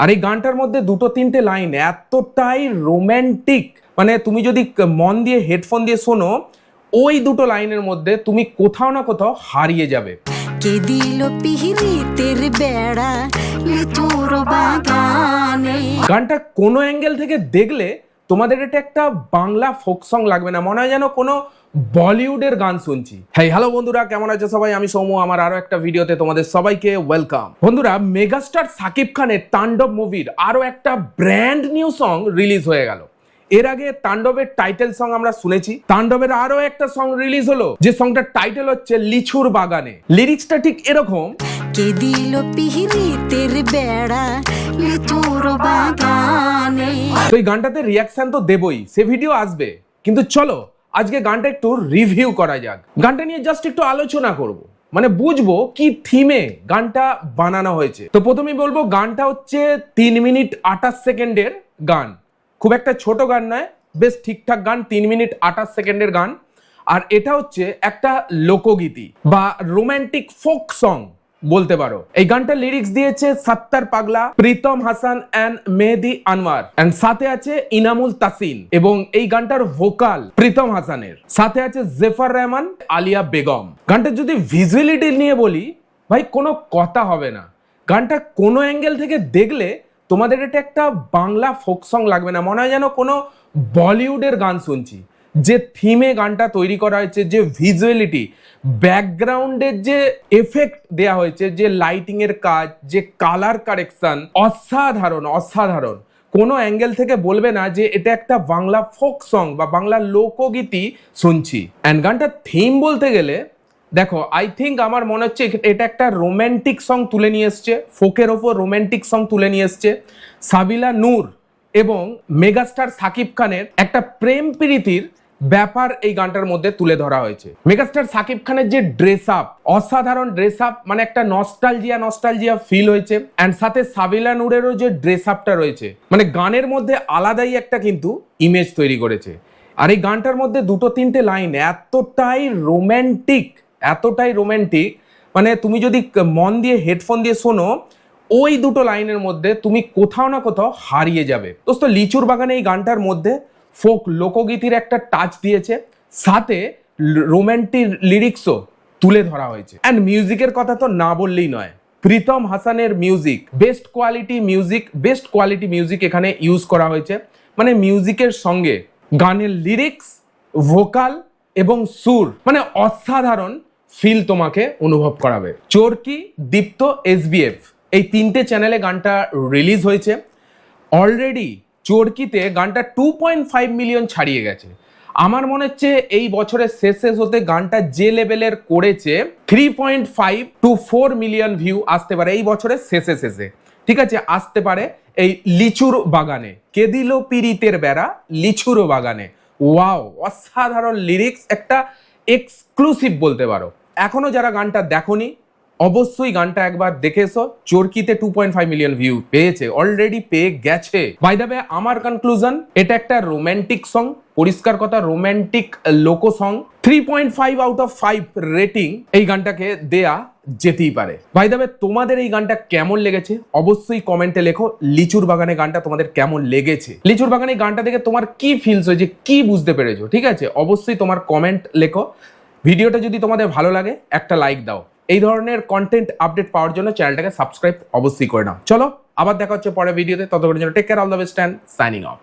আর এই গানটার মধ্যে দুটো তিনটে লাইন এতটাই রোম্যান্টিক, মানে তুমি যদি মন দিয়ে হেডফোন দিয়ে শোনো, ওই দুটো লাইনের মধ্যে তুমি কোথাও না কোথাও হারিয়ে যাবে। কে দিল পিহিরিতের বেড়া লিচুর বাগানে। গানটা কোনো অ্যাঙ্গেল থেকে দেখলে তোমাদের এটা একটা বাংলা ফোক সং লাগবে না, মনে হয় যেন কোনো বলিউডের গান শুনছি। হ্যালো বন্ধুরা, কেমন আছো সবাই? আমি সৌম্য, আমার আরো একটা ভিডিওতে তোমাদের সবাইকে ওয়েলকাম। বন্ধুরা, মেগাস্টার সাকিব খানের তাণ্ডব মুভির আরো একটা ব্র্যান্ড নিউ সং রিলিজ হয়ে গেল। এর আগে তাণ্ডবের টাইটেল সং আমরা শুনেছি, তাণ্ডবের আরো একটা সং রিলিজ হলো, যে সংটার টাইটেল হচ্ছে লিচুর বাগানে। লিরিক্সটা ঠিক এরকম, কে দিল পিহিরিতের বেড়া লিচুর বাগানে। তো এই গানটাতে রিয়াকশন তো দেবই, সে ভিডিও আসবে, কিন্তু চলো আজকে গানটা একটু রিভিউ করা যাক। গানটা নিয়ে জাস্ট একটু আলোচনা করব, মানে বুঝবো কি থিমে গানটা বানানো হয়েছে। তো প্রথমেই বলবো, গানটা হচ্ছে 3 মিনিট 28 সেকেন্ডের গান, খুব একটা ছোট গান নয়, বেশ ঠিকঠাক গান, 3 মিনিট 28 সেকেন্ডের গান। আর এটা হচ্ছে একটা লোকগীতি বা রোমান্টিক ফোক সং বলতে পারো। এই গানটা লিরিক্স দিয়েছে সত্তার পাগলা, প্রীতম হাসান এন্ড মেহেদি আনোয়ার, এন্ড সাথে আছে ইনামুল তাসিন, এবং এই গানটার ভোকাল প্রীতম হাসানের, সাথে আছে জেফার রহমান, আলিয়া বেগম। গানটা যদি ভিজুয়ালিটি নিয়ে বলি, ভাই কোনো কথা হবে না। গানটা কোনো অ্যাঙ্গেল থেকে দেখলে তোমাদের এটা একটা বাংলা ফোক সং লাগবে না, মনে হয় যেন কোনো বলিউডের গান শুনছি। যে থিমে গানটা তৈরি করা হয়েছে, যে ভিজুয়ালিটি, ব্যাকগ্রাউন্ডের যে এফেক্ট দেয়া হয়েছে, যে লাইটিং এর কাজ, যে কালার কারেকশন, অসাধারণ অসাধারণ। কোনো অ্যাঙ্গেল থেকে বলবে না যে এটা একটা বাংলা ফোক সং বা বাংলা লোকগীতি শুনছি। অ্যান্ড গানটার থিম বলতে গেলে, দেখো, আই থিঙ্ক আমার মনে হচ্ছে এটা একটা রোম্যান্টিক সং তুলে নিয়ে এসছে, ফোকের ওপর রোম্যান্টিক সং তুলে নিয়ে এসছে। সাবিলা নূর এবং মেগাস্টার সাকিব খানের একটা প্রেম প্রীতির ব্যাপার এই গানটার মধ্যে তুলে ধরা হয়েছে। মেগাস্টার সাকিব খানের যে ড্রেস আপ, অসাধারণ ড্রেস আপ, মানে একটা নস্টালজিয়া ফিল হয়েছে। অ্যান্ড সাথে সাবিলা নূরেরও যে ড্রেস আপটা রয়েছে, মানে গানের মধ্যে আলাদাই একটা কিন্তু ইমেজ তৈরি করেছে। আর এই গানটার মধ্যে দুটো তিনটে লাইন এতটাই রোম্যান্টিক, মানে তুমি যদি মন দিয়ে হেডফোন দিয়ে শোনো, ওই দুটো লাইনের মধ্যে তুমি কোথাও না কোথাও হারিয়ে যাবে। দোস্ত, লিচুর বাগানে এই গানটার মধ্যে ফোক লোকগীতির একটা টাচ দিয়েছে, সাথে রোম্যান্টিক লিরিক্সও তুলে ধরা হয়েছে। অ্যান্ড মিউজিকের কথা তো না বললেই নয়, প্রীতম হাসানের মিউজিক, বেস্ট কোয়ালিটি মিউজিক এখানে ইউজ করা হয়েছে। মানে মিউজিকের সঙ্গে গানের লিরিক্স, ভোকাল এবং সুর, মানে অসাধারণ ফিল তোমাকে অনুভব করাবে। চরকি, দীপ্ত, SBF এই তিনটে চ্যানেলে গানটা রিলিজ হয়েছে। অলরেডি চরকিতে গানটা 2.5 মিলিয়ন ছাড়িয়ে গেছে। আমার মনে হচ্ছে এই বছরের শেষ হতে গানটা যে লেভেলের করেছে, 3.5 to 4 মিলিয়ন ভিউ আসতে পারে এই বছরের শেষে। ঠিক আছে, আসতে পারে এই লিচুর বাগানে। কে দিল পিরিতের বেড়া লিচুর বাগানে। ওয়াও, অসাধারণ লিরিক্স, একটা এক্সক্লুসিভ বলতে পারো। এখনো যারা গানটা দেখোনি, অবশ্যই গানটা একবার দেখে এসো। চরকিতে 2.5 মিলিয়ন ভিউ পেয়েছে, অলরেডি পেয়ে গেছে। বাই দ্য ওয়ে, আমার কনক্লুশন, এটা একটা রোম্যান্টিক সং, পরিষ্কার কথা রোম্যান্টিক লোক সং। 3.5 আউট অফ 5 রেটিং এই গানটাকে দেয়া যেতেই পারে। বাই দ্য ওয়ে, তোমাদের এই গানটা কেমন লেগেছে অবশ্যই কমেন্টে লেখো। লিচুর বাগানে গানটা তোমাদের কেমন লেগেছে? লিচুর বাগানে গানটা দেখে তোমার কি ফিলস হয়েছে, কি বুঝতে পেরেছো? ঠিক আছে, অবশ্যই তোমার কমেন্ট লেখো। ভিডিওটা যদি তোমাদের ভালো লাগে একটা লাইক দাও। এই ধরনের কন্টেন্ট আপডেট পাওয়ার জন্য চ্যানেলটাকে সাবস্ক্রাইব অবশ্যই করে নাও। চলো, আবার দেখা হচ্ছে পরের ভিডিওতে, ততক্ষণের জন্য take care, all the best and signing of.